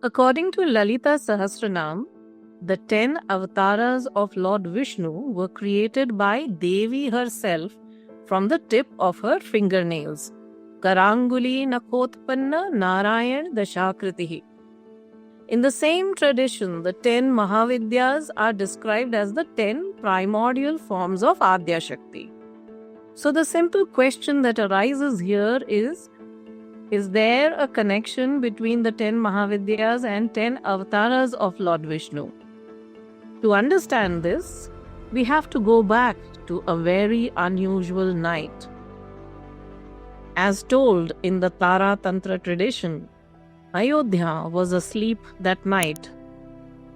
According to Lalita Sahasranam, the 10 avatars of Lord Vishnu were created by Devi herself from the tip of her fingernails. Karanguli Nakotpanna Narayan Dashakritihi. In the same tradition, the 10 Mahavidyas are described as the 10 primordial forms of Adya Shakti. So the simple question that arises here is there a connection between the 10 Mahavidyas and 10 avatars of Lord Vishnu? To understand this, we have to go back to a very unusual night. As told in the Tara Tantra tradition, Ayodhya was asleep that night,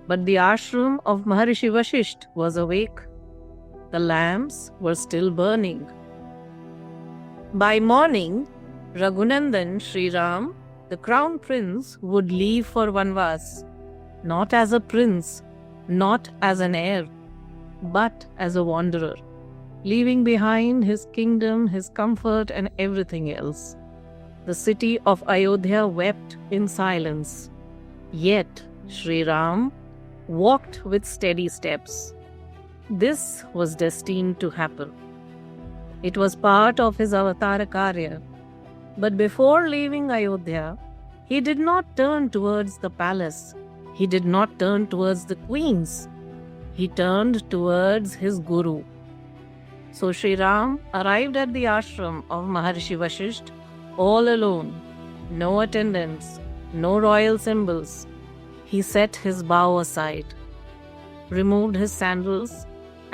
but the ashram of Maharishi Vashisht was awake. The lamps were still burning. By morning, Raghunandan Sri Ram, the crown prince, would leave for Vanvas, not as a prince, not as an heir, but as a wanderer, leaving behind his kingdom, his comfort, and everything else. The city of Ayodhya wept in silence. Yet Sri Ram walked with steady steps. This was destined to happen. It was part of his avatara karya. But before leaving Ayodhya, he did not turn towards the palace. He did not turn towards the queens. He turned towards his guru. So Sri Ram arrived at the ashram of Maharishi Vashisht all alone, no attendants, no royal symbols. He set his bow aside, removed his sandals,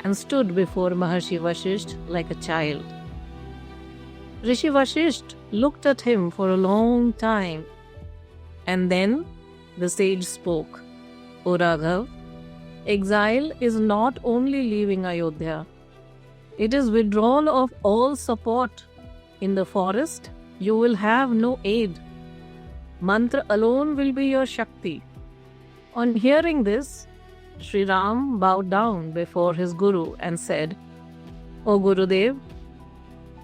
and stood before Maharishi Vashisht like a child. Rishi Vashisht looked at him for a long time, and then the sage spoke. O Raghav, exile is not only leaving Ayodhya, it is withdrawal of all support. In the forest, you will have no aid. Mantra alone will be your Shakti. On hearing this, Sri Ram bowed down before his Guru and said, O Gurudev,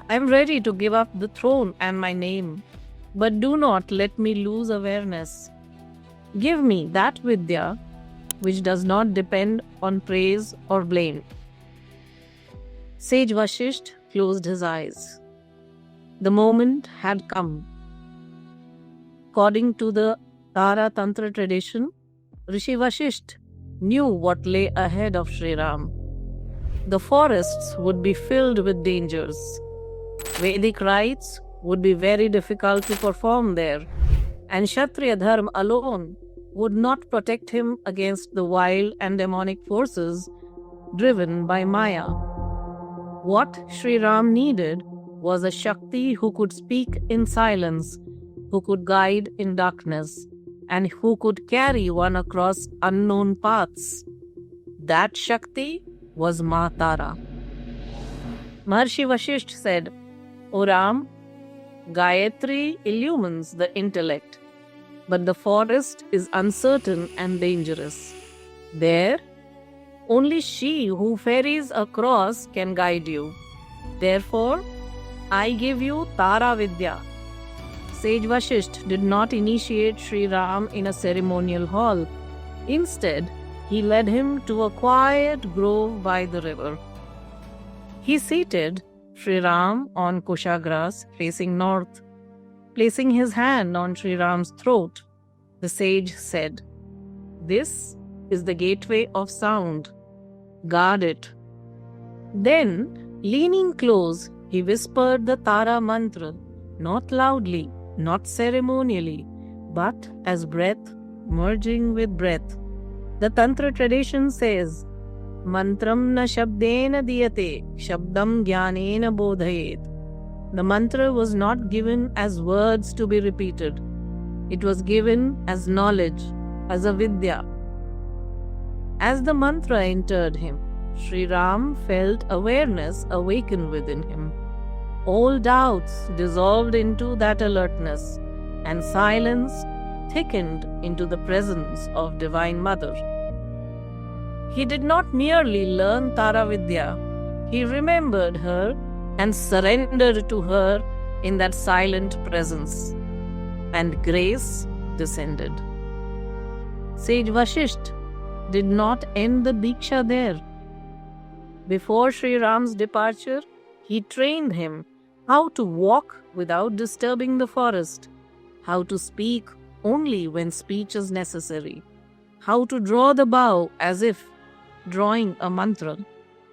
I am ready to give up the throne and my name, but do not let me lose awareness. Give me that Vidya which does not depend on praise or blame. Sage Vashisht closed his eyes. The moment had come. According to the Tara Tantra tradition, Rishi Vashisht knew what lay ahead of Sri Ram. The forests would be filled with dangers. Vedic rites would be very difficult to perform there, and Kshatriya Dharma alone would not protect him against the wild and demonic forces driven by Maya. What Sri Ram needed was a Shakti who could speak in silence, who could guide in darkness, and who could carry one across unknown paths. That Shakti was Ma Tara. Maharishi Vashisht said, O Ram, Gayatri illumines the intellect, but the forest is uncertain and dangerous. There, only she who ferries across can guide you. Therefore, I give you Tara Vidya. Sage Vashisht did not initiate Sri Ram in a ceremonial hall. Instead, he led him to a quiet grove by the river. He seated Sri Ram on Kushagras facing north. Placing his hand on Sri Ram's throat, the sage said, This is the gateway of sound. Guard it. Then, leaning close, he whispered the Tara mantra, not loudly, not ceremonially, but as breath merging with breath. The Tantra tradition says, Mantram na shabdena diyate, shabdam jnanena bodhayet. The mantra was not given as words to be repeated. It was given as knowledge, as a vidya. As the mantra entered him, Sri Ram felt awareness awaken within him. All doubts dissolved into that alertness, and silence thickened into the presence of Divine Mother. He did not merely learn Tara Vidya, he remembered her and surrendered to her in that silent presence, and grace descended. Sage Vashisht did not end the Diksha there. Before Sri Ram's departure, he trained him how to walk without disturbing the forest, how to speak only when speech is necessary, how to draw the bow as if drawing a mantra,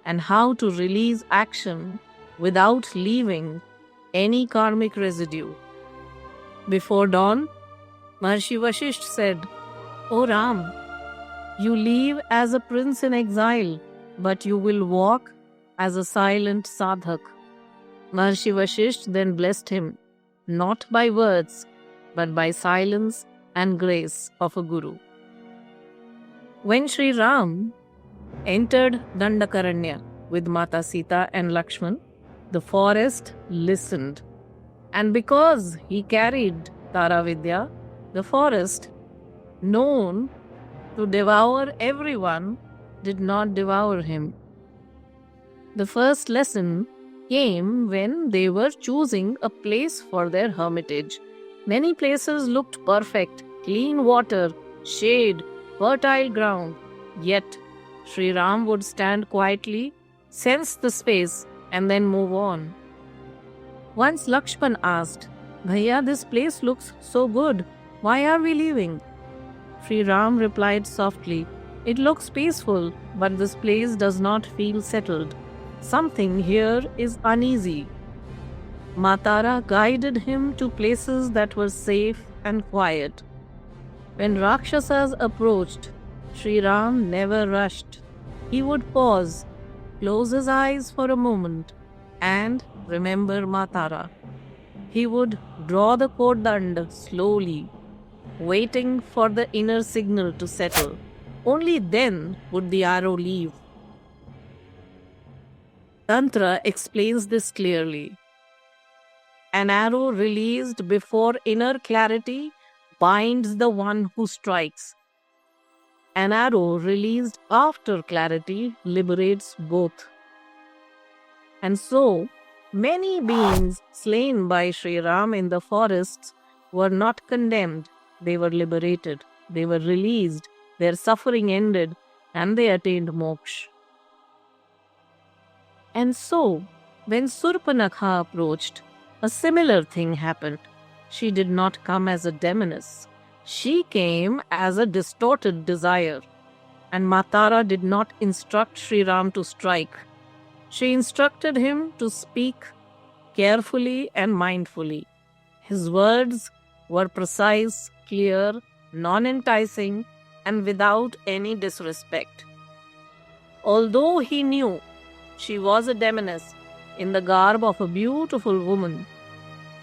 and how to release action without leaving any karmic residue. Before dawn, Maharishi Vashisht said, "O Ram, you live as a prince in exile, but you will walk as a silent sadhak." Maharishi Vashisht then blessed him, not by words, but by silence and grace of a guru. When Sri Ram entered Dandakaranya with Mata Sita and Lakshman, the forest listened. And because he carried Tara Vidya, the forest, known to devour everyone, did not devour him. The first lesson came when they were choosing a place for their hermitage. Many places looked perfect, clean water, shade, fertile ground. Yet Sri Ram would stand quietly, sense the space, and then move on. Once Lakshman asked, "Bhaiya, this place looks so good. Why are we leaving?" Sri Ram replied softly, "It looks peaceful, but this place does not feel settled. Something here is uneasy." Matara guided him to places that were safe and quiet. When Rakshasas approached, Sri Ram never rushed. He would pause, close his eyes for a moment, and remember Matara. He would draw the Kodand slowly, waiting for the inner signal to settle. Only then would the arrow leave. Tantra explains this clearly. An arrow released before inner clarity binds the one who strikes. An arrow released after clarity liberates both. And so, many beings slain by Sri Ram in the forests were not condemned. They were liberated. They were released. Their suffering ended, and they attained moksha. And so, when Surpanakha approached, a similar thing happened. She did not come as a demoness. She came as a distorted desire. And Matara did not instruct Sri Ram to strike. She instructed him to speak carefully and mindfully. His words were precise, clear, non-enticing, and without any disrespect. Although he knew she was a demoness in the garb of a beautiful woman,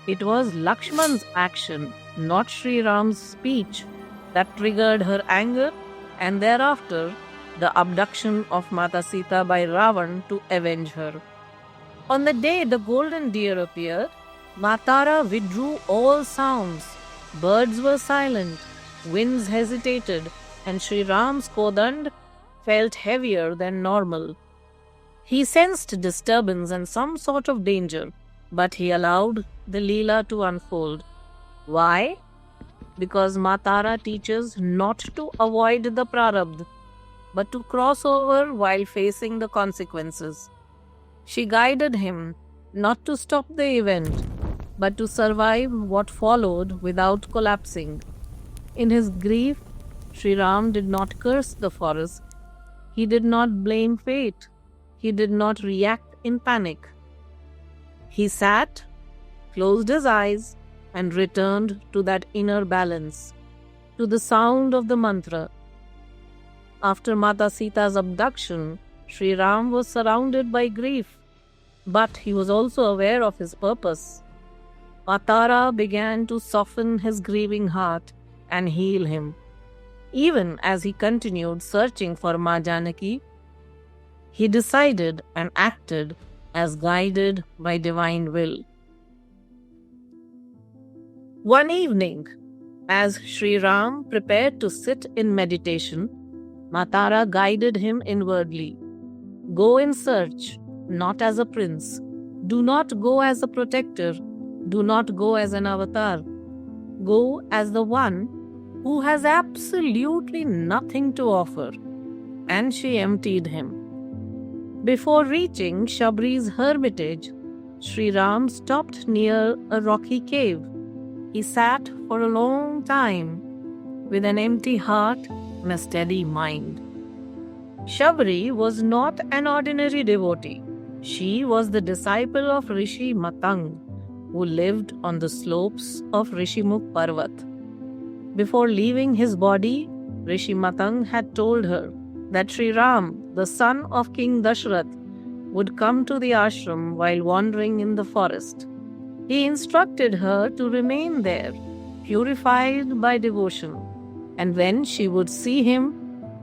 it was Lakshman's action, not Sri Ram's speech, that triggered her anger, and thereafter the abduction of Mata Sita by Ravan to avenge her. On the day the golden deer appeared, Matara withdrew all sounds. Birds were silent, winds hesitated, and Sri Ram's Kodand felt heavier than normal. He sensed disturbance and some sort of danger, but he allowed the Leela to unfold. Why? Because Matara teaches not to avoid the prarabdha, but to cross over while facing the consequences. She guided him not to stop the event, but to survive what followed without collapsing. In his grief, Sri Ram did not curse the forest. He did not blame fate. He did not react in panic. He sat, closed his eyes, and returned to that inner balance, to the sound of the mantra. After Mata Sita's abduction, Sri Ram was surrounded by grief, but he was also aware of his purpose. Matara began to soften his grieving heart and heal him. Even as he continued searching for Ma Janaki, he decided and acted as guided by divine will. One evening, as Sri Ram prepared to sit in meditation, Matara guided him inwardly. Go in search, not as a prince. Do not go as a protector. Do not go as an avatar. Go as the one who has absolutely nothing to offer, and she emptied him. Before reaching Shabri's hermitage, Sri Ram stopped near a rocky cave. He sat for a long time with an empty heart and a steady mind. Shabri was not an ordinary devotee. She was the disciple of Rishi Matang, who lived on the slopes of Rishimukh Parvat. Before leaving his body, Rishi Matang had told her that Sri Ram, the son of King Dashrath, would come to the ashram while wandering in the forest. He instructed her to remain there, purified by devotion, and when she would see him,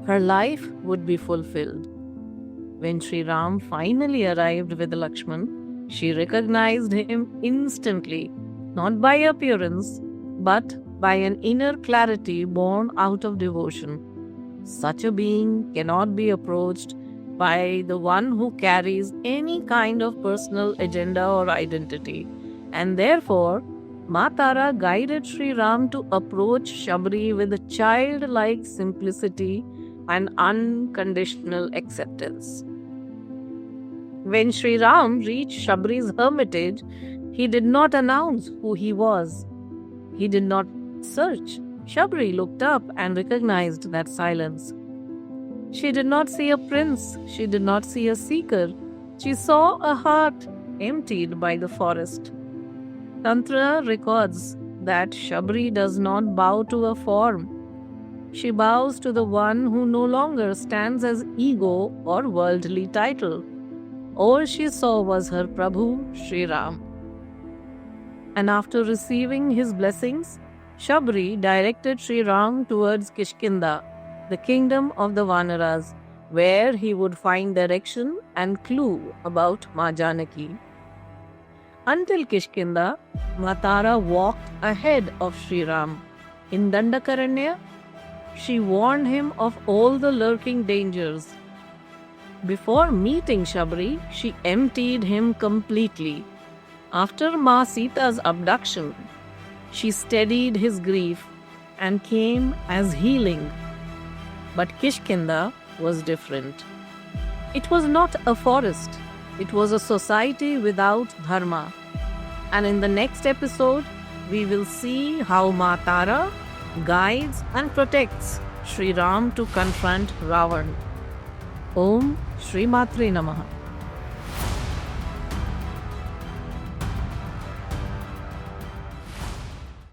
her life would be fulfilled. When Sri Ram finally arrived with Lakshman, she recognized him instantly, not by appearance, but by an inner clarity born out of devotion. Such a being cannot be approached by the one who carries any kind of personal agenda or identity, and therefore Ma Tara guided Sri Ram to approach Shabri with a childlike simplicity and unconditional acceptance. When Sri Ram reached Shabri's hermitage, he did not announce who he was. He did not search. Shabri looked up and recognized that silence. She did not see a prince. She did not see a seeker. She saw a heart emptied by the forest. Tantra records that Shabri does not bow to a form. She bows to the one who no longer stands as ego or worldly title. All she saw was her Prabhu, Sri Ram. And after receiving his blessings, Shabri directed Sri Ram towards Kishkinda, the kingdom of the Vanaras, where he would find direction and clue about Ma Janaki. Until Kishkinda, Ma Tara walked ahead of Sri Ram. In Dandakaranya, she warned him of all the lurking dangers. Before meeting Shabri, she emptied him completely. After Ma Sita's abduction, she steadied his grief and came as healing. But Kishkinda was different. It was not a forest. It was a society without dharma. And in the next episode, we will see how Ma Tara guides and protects Sri Ram to confront Ravan. Om Shri Matre Namaha.